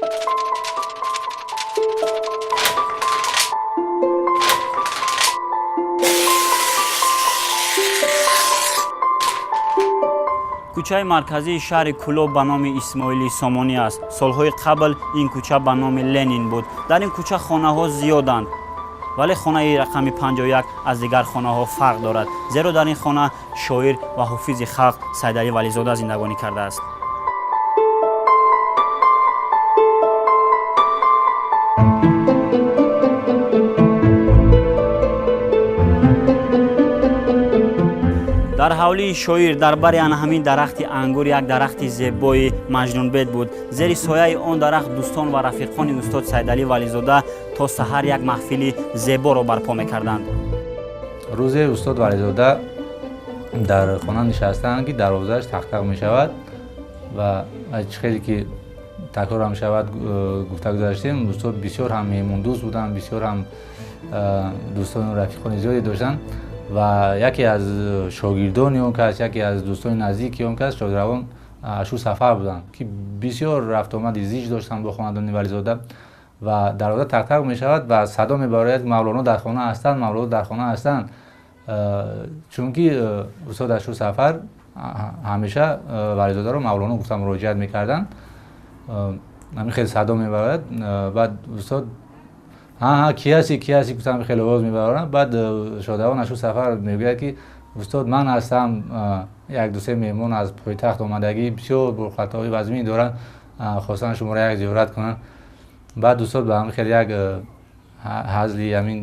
кӯчаи марказии шаҳри Кӯлоб ба номи Исмоили Сомонӣ аст. Солҳои қабл ин кӯча ба номи Ленин буд. Дар ин кӯча хонаҳо зиёданд, вале хонаи рақами 51 аз дигар хонаҳо фарқ дорад, зеро дар ин хона шоир ва ҳофизи халқ Сайдалӣ Вализода зиндагонӣ кардааст. дар ҳавлии шоир дар бари ҳамин дарахти ангур як дарахти зебои маҷнунбет буд. зери сояи он дарахт дӯстон ва рафиқони устод Сайдалӣ Вализода то саҳар як маҳфили зеборо барпо мекарданд. рӯзе устод Вализода дар хона нишастанд ки дарвозааш тақ-тақ мешавад ва хеле ки такрор мешавад гуфта гузаштем, устод бисёр ҳам меҳмондӯст буданд, бисёр ҳам дӯстону рафиқони зиёде доштанд ва яке аз шогирдони он кас, яке аз дӯстони наздики он кас шодравон Ашу Сафар буданд ки бисёр рафтомади зич доштанд бо хонадони Вализода ва дарвоза тақ-тақ мешавад ва садо мебарояд Мавлоно дар хона ҳастанд, Мавлоно дар хона ҳастанд. чунки устод Ашу Сафар ҳамеша Вализодаро Мавлоно гуфта муроҷиат мекарданд. ҳамин хеле садо мебарояд. баъд устод ки ҳасти гуфтам хеле овоз мебарорам. баъд шодравон Ашу Сафар мегӯяд ки устод ман ҳастам, як дусе меҳмон аз пойтахт омадагӣ, бисёр бурхатҳои вазмин доранд, хостанд шуморо як зиёрат кунанд. баъд устод ба ҳамин хеле як ҳазли ҳамин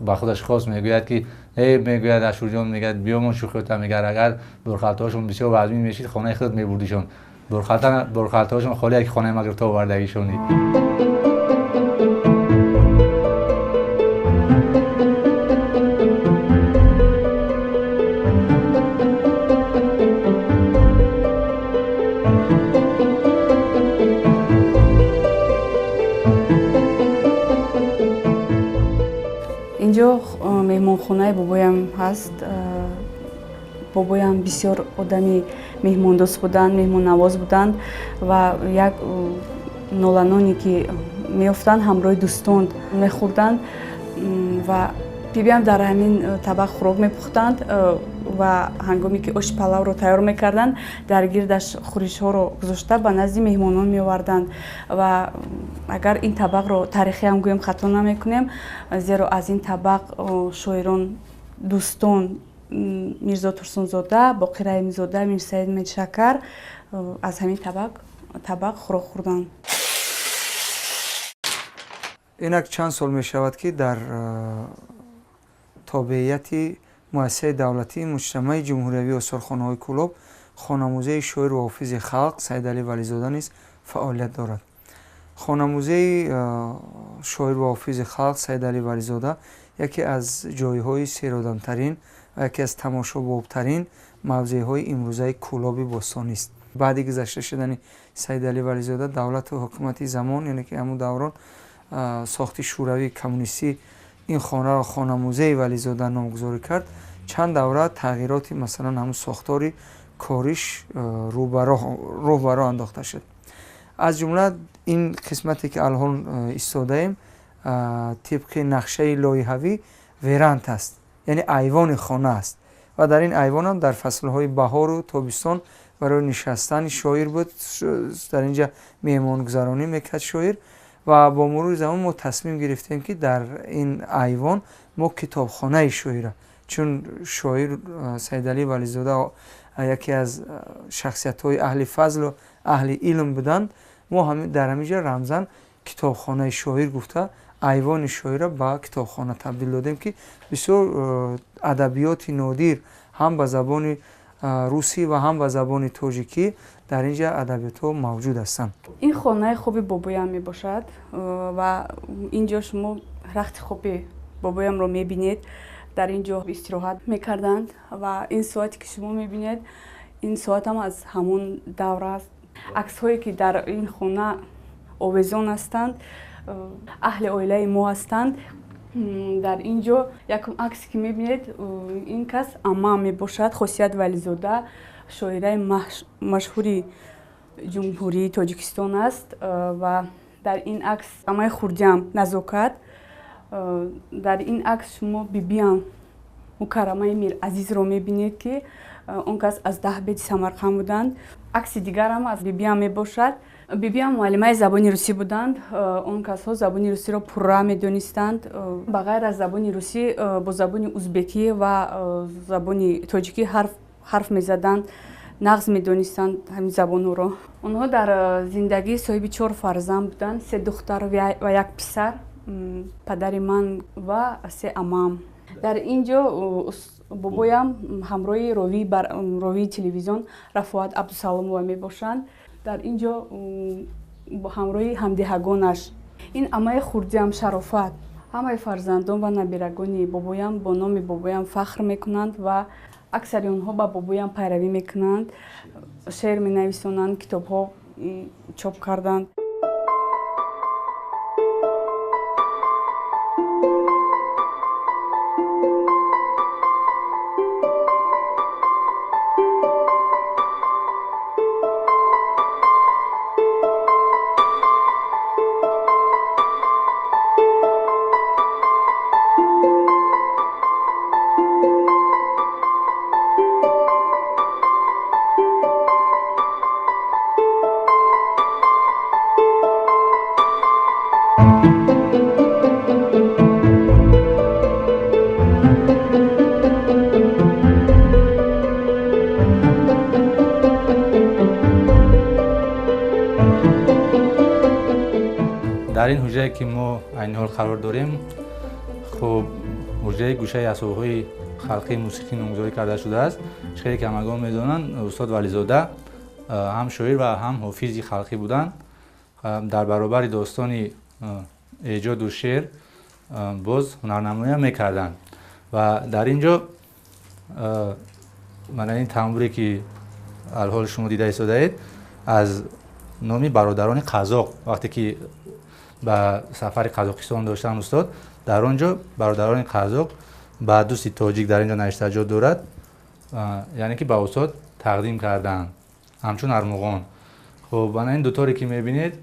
ба худаш хос мегӯяд ки мегӯяд Ашурҷон мегӯяд биёмон шӯхиёта мегар агар бурхатҳоашон бисёр вазмин мешид хонаи худ мебурдишон. бурхатҳоашон холие ки хонаи ма гирифта овардагишонид. инҷо меҳмонхонаи бобоям ҳаст. бобоям бисёр одами меҳмондӯст буданд, меҳмоннавоз буданд ва як ноланоне ки меёфтанд ҳамроҳи дӯстон мехӯрданд ва бибиам дар ҳамин табақ хӯрок мепухтанд ва ҳангоме ки оши палавро тайёр мекарданд, дар гирдаш хӯришҳоро гузошта ба назди меҳмонон меоварданд ва агар ин табақро таърихиам гӯем хато намекунем, зеро аз ин табақ шоирон дӯстон Мирзо Турсунзода, Боқир Раҳимзода, Мирсаид Медшакар аз ҳамин табақ хӯрок хӯрданд. инак чанд сол мешавад ки дар тобеияти муассисаи давлатии муҷтамаи ҷумҳуриявии осорхонаҳои Кӯлоб хонамузеи шоир ва ҳофизи халқ Сайдалӣ Вализода низ фаъолият дорад. хонамузеи шоир ва ҳофизи халқ Сайдалӣ Вализода яке аз ҷойҳои серодамтарин ва яке аз тамошобобтарин мавзеъҳои имрӯзаи Кӯлоби бостонист. баъди гузашта шудани Сайдалӣ Вализода давлату ҳукумати замон, яъне ки ҳамун даврон сохти шӯравии коммунистӣ ин хонаро хонамузеи Вализода номгузорӣ кард. чанд давра тағйироти масалан ҳамун сохтори кориш рӯ ба роҳ андохта шуд. аз ҷумла ин қисмате ки алҳон истодаем тибқи нақшаи лоиҳавӣ веранд аст, яъне айвони хона аст ва дар ин айвон ҳам дар фаслҳои баҳору тобистон барои нишастани шоир буд, дар инҷа меҳмонгузаронӣ мекард шоир ва бо мурури замон мо тасмим гирифтем ки дар ин айвон мо китобхонаи шоира, чун шоир Сайдалӣ Вализода яке аз шахсиятҳои аҳли фазлу аҳли илм буданд, мо дар ҳаминҷа рамзан китобхонаи шоир гуфта айвони шоира ба китобхона табдил додем ки бисёр адабиёти нодир ҳам ба забони русӣ ва ҳам ба забони тоҷикӣ дар инҷа адабиётҳо мавҷуд ҳастанд. ин хонаи хоби бобоям мебошад ва инҷо шумо рахти хоби бобоямро мебинед. дар инҷо истироҳат мекарданд ва ин соате ки шумо мебинед, ин соат ҳам аз ҳамон давр аст. аксҳое ки дар ин хона овезон ҳастанд аҳли оилаи мо ҳастанд. дар инҷо якум аксе ки мебинед, ин кас аммаам мебошад, Хосият Вализода, шоираи машҳури ҷумҳурии Тоҷикистон аст ва дар ин акс амаи хурдиам назокат. дар ин акс шумо бибиам мукаррамаи Миръазизро мебинед ки он кас аз Даҳбети Самарқанд буданд. акси дигарам аз бибиам мебошад. бибиам муаллимаи забони русӣ буданд. он касҳо забони русиро пурра медонистанд. ба ғайр аз забони русӣ бо забони узбекӣ ва забони тоҷикӣ ҳарф мезаданд, нағз медонистанд ҳамин забонҳоро. онҳо дар зиндагӣ соҳиби 4 фарзанд буданд, 3 духтар ва 1 писар, падари ман ва 3 амаам. дар ин ҷо бобоям ҳамроҳи ровии телевизион Рафоат Абдусаломова мебошанд. дар ин ҷо ҳамроҳи ҳамдиҳагонаш. ин амаи хурдиам Шарофат. ҳамаи фарзандон ва набирагони бобоям бо номи бобоям фахр мекунанд ва аксари онҳо ба бобоям пайравӣ мекунанд, шеър менависонанд, китобҳо чоп карданд. дар ин ҳуҷрае ки мо айни ҳол қарор дорем, хуб ҳуҷраи гӯшаи асбобҳои халқии мусиқӣ номгузорӣ карда шудааст. чиқдре ки ҳамагон медонанд, устод Вализода ҳам шоир ва ҳам ҳофизи халқӣ буданд. дар баробари достони эҷоду шеър боз ҳунарнамоиам мекарданд. ва дар ин ҷо мана ин тамбуре ки алҳол шумо дида истодаед, аз номи бародарони қазоқ, вақте ки ба сафари Қазоқистон доштан устод, дар он ҷо бародарони қазоқ ба дӯсти тоҷик дар ин ҷо навиштаҷот дорад, яъне ки ба устод тақдим карданд ҳамчун армуғон. хуб бана ин дутore ки мебинед,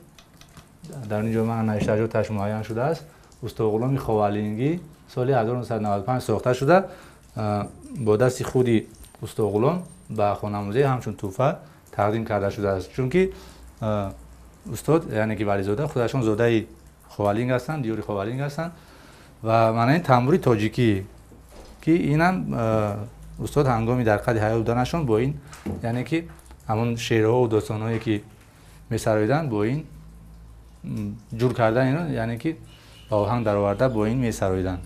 дар ин ҷо ман навиштаҷоташ муайян шудааст. Устоғуломи Ховалингӣ соли 1995 сохта шуда бо дасти худи Устоғулом ба хонамӯзаи ҳамчун тӯҳфа тақдим карда шудааст. чунки устод яъне ки Вализода худашон зодаи Ховалинг ҳастанд, диёри Ховалинг ҳастанд. ва мана ин тамбури тоҷикӣ ки инам устод ҳангоми дар қади ҳаёт буданашон бо ин, яъне ки ҳамон шеърҳову достонҳое ки месароиданд, бо ин ҷур кардан ино, яъне ки ба оҳанг дароварда бо ин месароиданд.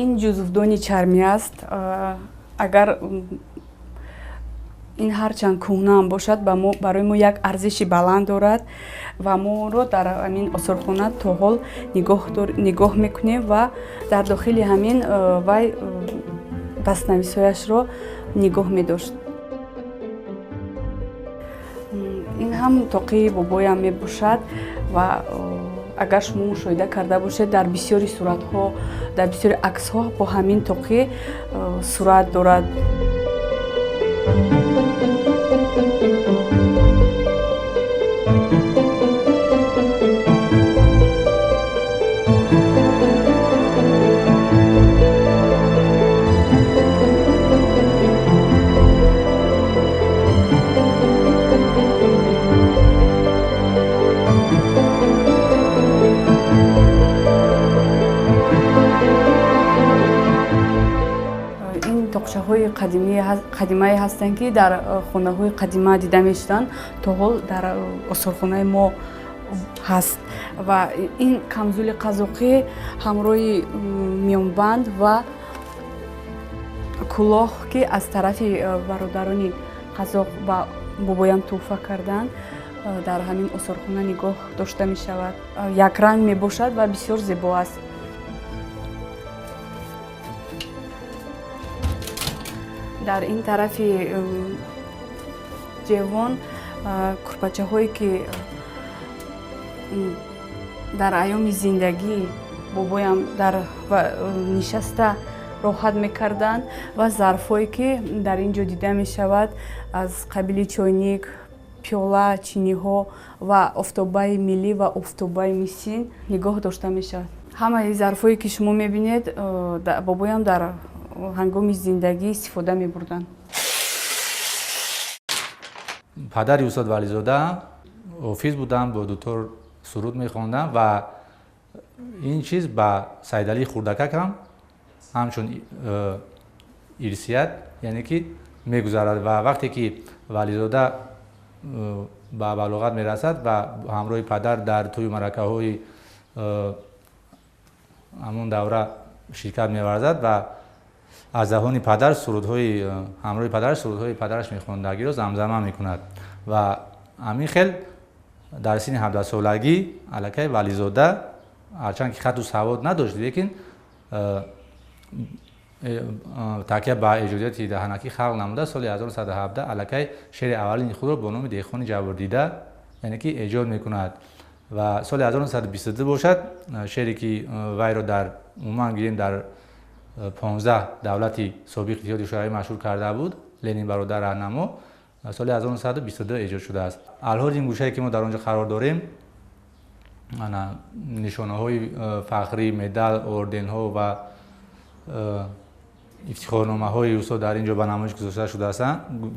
ин ҷузвдони чармӣ аст. агар ин ҳарчанд кӯҳнаам бошад, барои мо як арзиши баланд дорад ва моро дар ҳамин осорхона то ҳол нигоҳ мекунем ва дар дохили ҳамин вай дастнависҳояшро нигоҳ медошт. ин ҳам тоқии бобоям мебошад ва агар шумо мушоҳида карда бошед, дар бисёри суратҳо, дар бисёри аксҳо бо ҳамин тоқӣ сурат дорад. тоқчаҳои қадимае ҳастанд, ки дар хонаҳои қадима дида мешуданд, то ҳол дар осорхонаи мо ҳаст. ва ин камзули қазоқӣ ҳамроҳи миёнбанд ва кӯлоҳ, ки аз тарафи бародарони қазоқ ба бобоям тӯҳфа карданд, дар ҳамин осорхона нигоҳ дошта мешавад. Якранг мебошад ва бисёр зебо аст. дар ин тарафи ҷевон курпачаҳое ки дар айёми зиндагӣ бобоям дар нишаста роҳат мекарданд ва зарфҳое ки дар ин ҷо дида мешавад аз қабили чойник, пиёла, чиниҳо ва офтобаи миллӣ ва офтобаи мисин нигоҳ дошта мешавад. Ҳамаи зарфҳое ки шумо мебинед, бобоям дар ҳангоми зиндагӣ истифода мебурданд. падари устод вализода офис будам, бо дутор суруд мехондам ва ин чиз ба Сайдалии хурдакакам ҳамчун ирсият, яъне ки мегузарад ва вақте ки вализода ба балоғат мерасад ва ҳамроҳи падар дар тӯю маъракаҳои ҳамон давра ширкат меварзад ва аз заҳони падар ҳамроҳи падар сурудҳои падараш мехондагиро замзама мекунад ва ҳамин хел дар синни 17-солагӣ аллакай вализода ҳарчанд ки хату савод надошт, лекин такя ба эҷодиёти даҳанакӣ халқ намуда соли 1917 аллакай шеъри аввалини худро бо номи Деҳқони Ҷабрдида яъне ки эҷод мекунад ва соли 1922 бошад шеъре ки вайро дар умуман гирем дар 15 давлати собиқ Иттиҳоди шӯравӣ машҳур карда буд, Ленин бародар раҳнамо, соли 1922 эҷод шудааст. алҳози ин гӯшае ки мо дар он ҷо қарор дорем, нишонаҳои фахрӣ, медал, орденҳо ва ифтихорномаҳои устод дар ин ҷо ба намоиш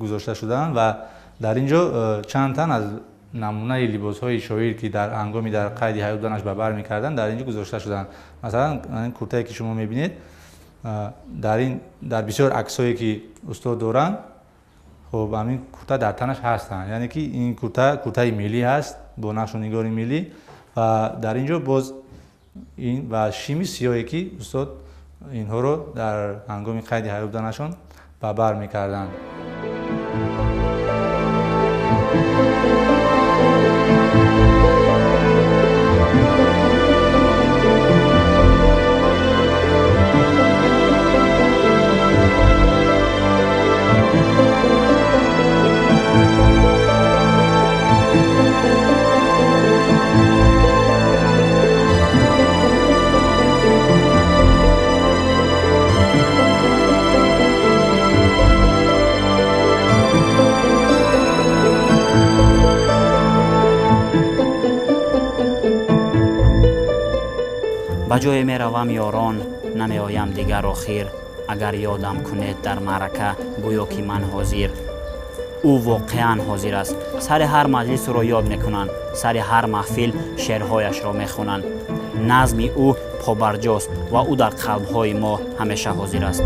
гузошта шудаанд ва дар ин ҷо чанд тан аз намунаи либосҳои шоир ки дар ҳангоми дар қайди ҳаёт буданаш ба бар мекарданд дар ин ҷо гузошта шудаанд. Масалан ин куртае ки шумо мебинед, дар бисёр аксҳое ки устод доранд, хоб ҳамин курта дар танаш ҳастанд, яъне ки ин куртаи миллӣ ҳаст бо нақшу нигори миллӣ ва дар ин ҷо боз ин ва шими сиёҳе ки устод инҳоро дар ҳангоми қайди ҳаёт буданашон ба бар мекарданд. ба ҷое меравам ёрон, намеоям дигар охир, агар ёдам кунед дар маърака, гӯё ки ман ҳозир. ӯ воқеан ҳозир аст, сари ҳар маҷлисро ёд мекунанд, сари ҳар маҳфил шеърҳояшро мехонанд. назми ӯ побарҷост ва ӯ дар қалбҳои мо ҳамеша ҳозир аст.